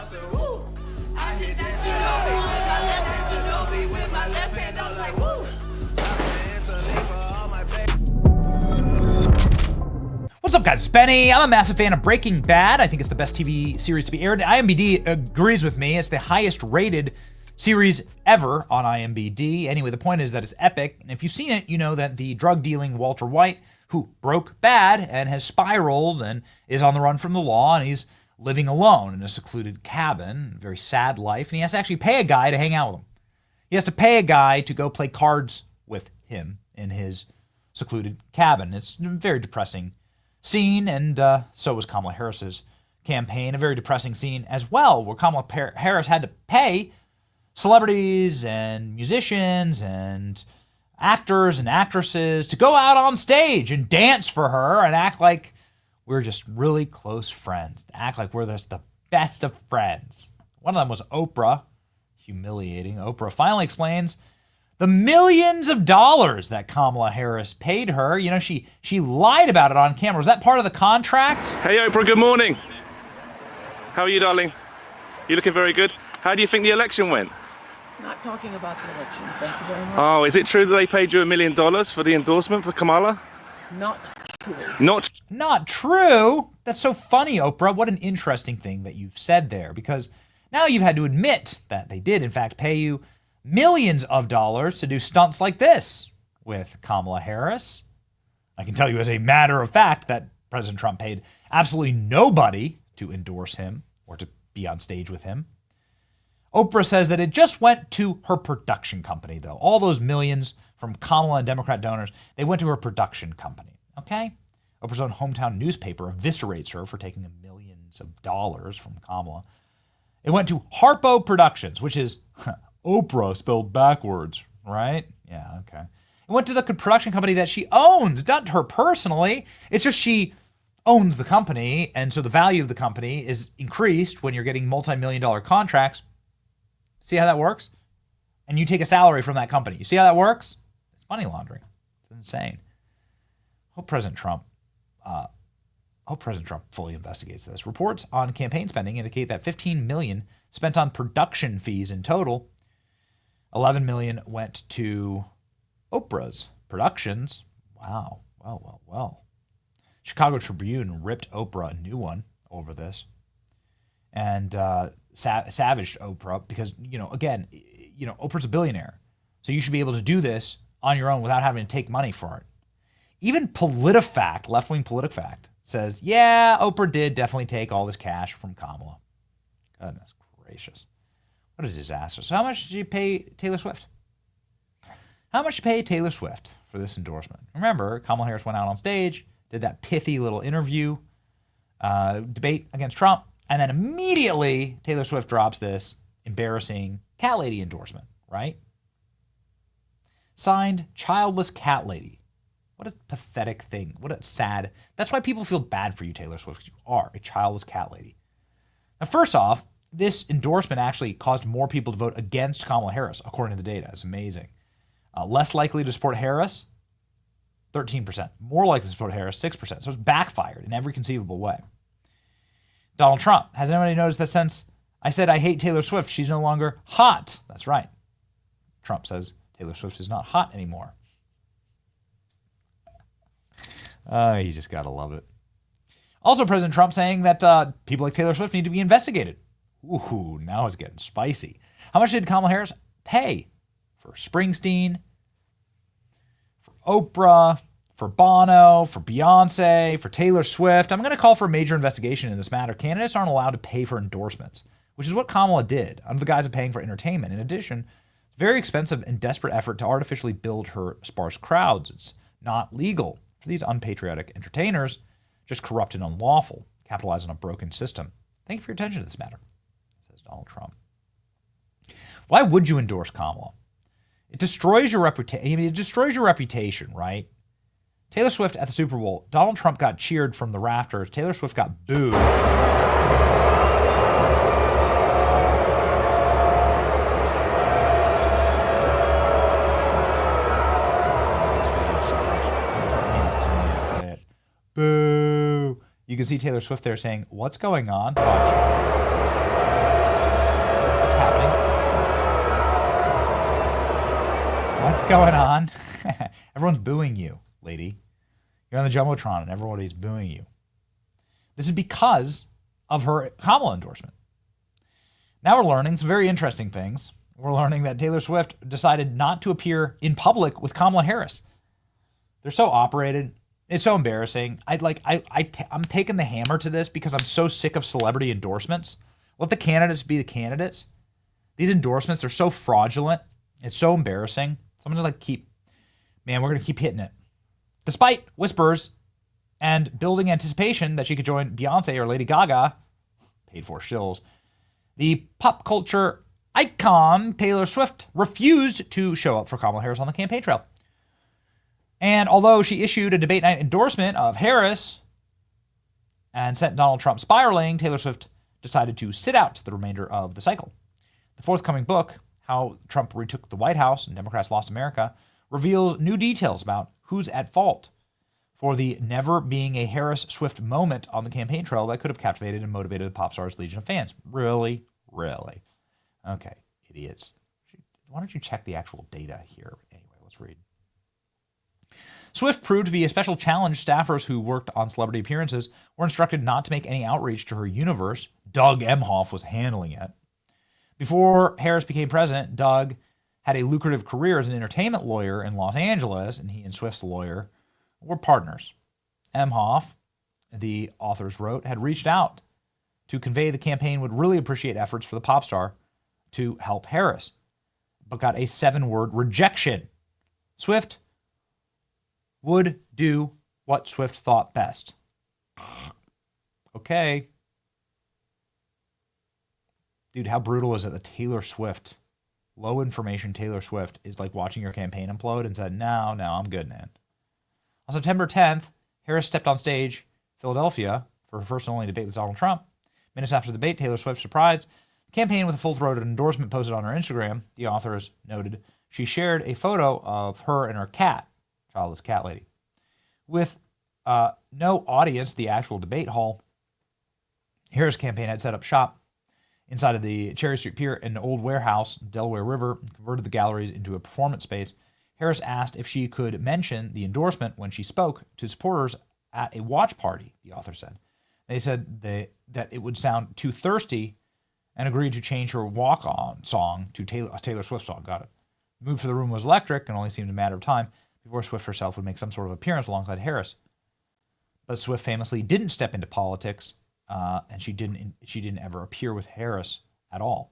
monster. Woo! I hit that jalopy with my left hand, jalopy with my left hand. I'm like, woo! What's up, guys? It's Benny. I'm a massive fan of Breaking Bad. I think it's the best TV series to be aired. IMDb agrees with me. It's the highest rated series ever on IMDb. Anyway, the point is that it's epic. And if you've seen it, you know that the drug-dealing Walter White, who broke bad and has spiraled and is on the run from the law, and he's living alone in a secluded cabin, very sad life, and he has to actually pay a guy to hang out with him. He has to pay a guy to go play cards with him in his secluded cabin. It's a very depressing scene, and so was Kamala Harris's campaign. A very depressing scene as well, where Kamala Harris had to pay celebrities and musicians and actors and actresses to go out on stage and dance for her and act like we're just really close friends, to act like we're just the best of friends. One of them was Oprah. Humiliating. Oprah finally explains the millions of dollars that Kamala Harris paid her. You know, she lied about it on camera. Was that part of the contract? Hey, Oprah, good morning. How are you, darling? You looking very good. How do you think the election went? Not talking about the election. Thank you very much. Oh, is it true that they paid you $1 million for the endorsement for Kamala? Not true. Not true? That's so funny, Oprah. What an interesting thing that you've said there, because now you've had to admit that they did, in fact, pay you millions of dollars to do stunts like this with Kamala Harris. I can tell you as a matter of fact that President Trump paid absolutely nobody to endorse him or to be on stage with him. Oprah says that it just went to her production company, though. All those millions from Kamala and Democrat donors, they went to her production company, okay? Oprah's own hometown newspaper eviscerates her for taking millions of dollars from Kamala. It went to Harpo Productions, which is Oprah spelled backwards, right? Yeah, okay. It went to the production company that she owns, not her personally. It's just she owns the company, and so the value of the company is increased when you're getting multi-million-dollar contracts. See how that works? And you take a salary from that company. You see how that works? It's money laundering. It's insane. Hope President Trump fully investigates this. Reports on campaign spending indicate that $15 million spent on production fees in total. $11 million went to Oprah's productions. Wow. Well. Chicago Tribune ripped Oprah a new one over this, and savaged Oprah because, Oprah's a billionaire, so you should be able to do this on your own without having to take money for it. Even PolitiFact, left-wing PolitiFact, says, yeah, Oprah did definitely take all this cash from Kamala. Goodness gracious. What a disaster. So how much did you pay Taylor Swift? How much did you pay Taylor Swift for this endorsement? Remember, Kamala Harris went out on stage, did that pithy little interview, debate against Trump, and then immediately Taylor Swift drops this embarrassing cat lady endorsement, right? Signed, childless cat lady. What a pathetic thing. What a sad. That's why people feel bad for you, Taylor Swift, because you are a childless cat lady. Now, first off, this endorsement actually caused more people to vote against Kamala Harris, according to the data. It's amazing. Less likely to support Harris, 13%. More likely to support Harris, 6%. So it's backfired in every conceivable way. Donald Trump. Has anybody noticed that since I said I hate Taylor Swift, she's no longer hot? That's right. Trump says Taylor Swift is not hot anymore. You just got to love it. Also, President Trump saying that people like Taylor Swift need to be investigated. Ooh, now it's getting spicy. How much did Kamala Harris pay for Springsteen, for Oprah, for Bono, for Beyonce, for Taylor Swift? I'm going to call for a major investigation in this matter. Candidates aren't allowed to pay for endorsements, which is what Kamala did under the guise of paying for entertainment. In addition, very expensive and desperate effort to artificially build her sparse crowds. It's not legal for these unpatriotic entertainers, just corrupt and unlawful, capitalize on a broken system. Thank you for your attention to this matter, says Donald Trump. Why would you endorse Kamala? It destroys your reputation. It destroys your reputation, right? Taylor Swift at the Super Bowl. Donald Trump got cheered from the rafters. Taylor Swift got booed. Boo. You can see Taylor Swift there saying, what's going on? Watch. What's going on? Everyone's booing you, lady. You're on the Jumbotron and everybody's booing you. This is because of her Kamala endorsement. Now we're learning some very interesting things. We're learning that Taylor Swift decided not to appear in public with Kamala Harris. They're so operated. It's so embarrassing. I'm taking the hammer to this because I'm so sick of celebrity endorsements. Let the candidates be the candidates. These endorsements are so fraudulent. It's so embarrassing. So I'm going to we're going to keep hitting it. Despite whispers and building anticipation that she could join Beyonce or Lady Gaga, paid for shills, the pop culture icon Taylor Swift refused to show up for Kamala Harris on the campaign trail. And although she issued a debate night endorsement of Harris and sent Donald Trump spiraling, Taylor Swift decided to sit out the remainder of the cycle. The forthcoming book, How Trump Retook the White House and Democrats Lost America, reveals new details about who's at fault for the never being a Harris-Swift moment on the campaign trail that could have captivated and motivated the pop star's legion of fans. Really? Really? Okay, idiots. Why don't you check the actual data here? Anyway, let's read. Swift proved to be a special challenge. Staffers who worked on celebrity appearances were instructed not to make any outreach to her universe. Doug Emhoff was handling it. Before Harris became president, Doug had a lucrative career as an entertainment lawyer in Los Angeles, and he and Swift's lawyer were partners. Emhoff, the authors wrote, had reached out to convey the campaign would really appreciate efforts for the pop star to help Harris, but got a 7-word rejection. Swift would do what Swift thought best. Okay. Dude, how brutal is it that Taylor Swift, low information Taylor Swift, is like watching your campaign implode and said, no, I'm good, man. On September 10th, Harris stepped on stage, Philadelphia, for her first and only debate with Donald Trump. Minutes after the debate, Taylor Swift surprised the campaign with a full-throated endorsement posted on her Instagram. The authors noted she shared a photo of her and her cat, childless cat lady. With no audience, the actual debate hall, Harris' campaign had set up shop inside of the Cherry Street Pier in an old warehouse, Delaware River, and converted the galleries into a performance space. Harris asked if she could mention the endorsement when she spoke to supporters at a watch party, the author said. They said that it would sound too thirsty and agreed to change her walk-on song to a Taylor Swift song. Got it. The move to the room was electric and only seemed a matter of time before Swift herself would make some sort of appearance alongside Harris. But Swift famously didn't step into politics, and she didn't ever appear with Harris at all.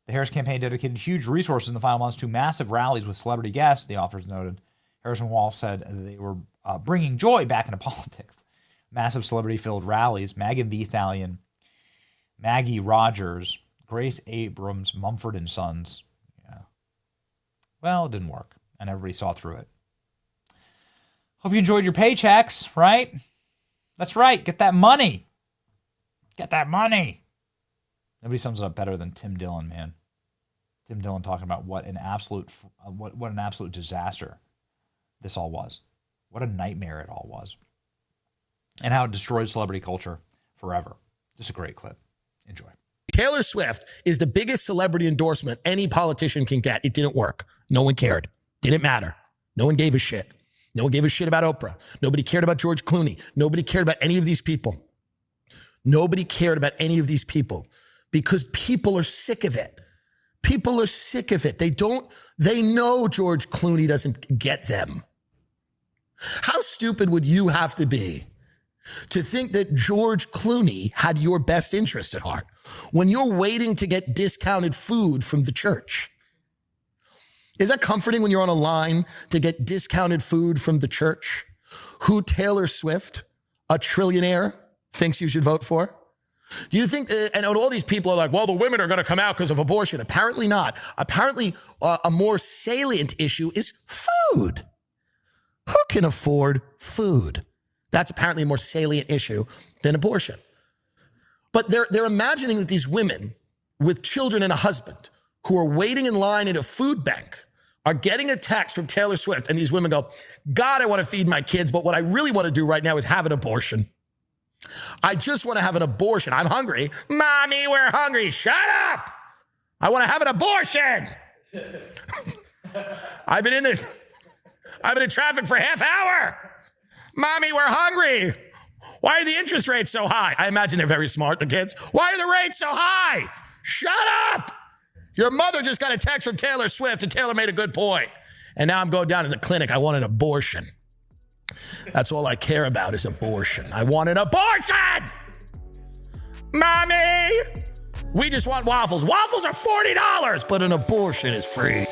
The Harris campaign dedicated huge resources in the final months to massive rallies with celebrity guests, the authors noted. Harris and Wall said they were bringing joy back into politics. Massive celebrity-filled rallies, Megan Thee Stallion, Maggie Rogers, Grace Abrams, Mumford and Sons. Yeah. Well, it didn't work, and everybody saw through it. Hope you enjoyed your paychecks, right? That's right. Get that money. Get that money. Nobody sums it up better than Tim Dillon, man. Tim Dillon talking about what an absolute disaster this all was. What a nightmare it all was. And how it destroyed celebrity culture forever. Just a great clip. Enjoy. Taylor Swift is the biggest celebrity endorsement any politician can get. It didn't work. No one cared. Didn't matter. No one gave a shit. No one gave a shit about Oprah. Nobody cared about George Clooney. Nobody cared about any of these people. Nobody cared about any of these people because people are sick of it. People are sick of it. They know George Clooney doesn't get them. How stupid would you have to be to think that George Clooney had your best interest at heart when you're waiting to get discounted food from the church? Is that comforting when you're on a line to get discounted food from the church? Who Taylor Swift, a trillionaire, thinks you should vote for? Do you think, and all these people are like, well, the women are going to come out because of abortion. Apparently not. Apparently a more salient issue is food. Who can afford food? That's apparently a more salient issue than abortion. But they're imagining that these women with children and a husband who are waiting in line at a food bank are getting a text from Taylor Swift, and these women go, God, I want to feed my kids, but what I really want to do right now is have an abortion. I just want to have an abortion. I'm hungry. Mommy, we're hungry. Shut up. I want to have an abortion. I've been in traffic for half hour. Mommy, we're hungry. Why are the interest rates so high? I imagine they're very smart, the kids. Why are the rates so high? Shut up. Your mother just got a text from Taylor Swift, and Taylor made a good point. And now I'm going down to the clinic. I want an abortion. That's all I care about is abortion. I want an abortion! Mommy! We just want waffles. Waffles are $40, but an abortion is free.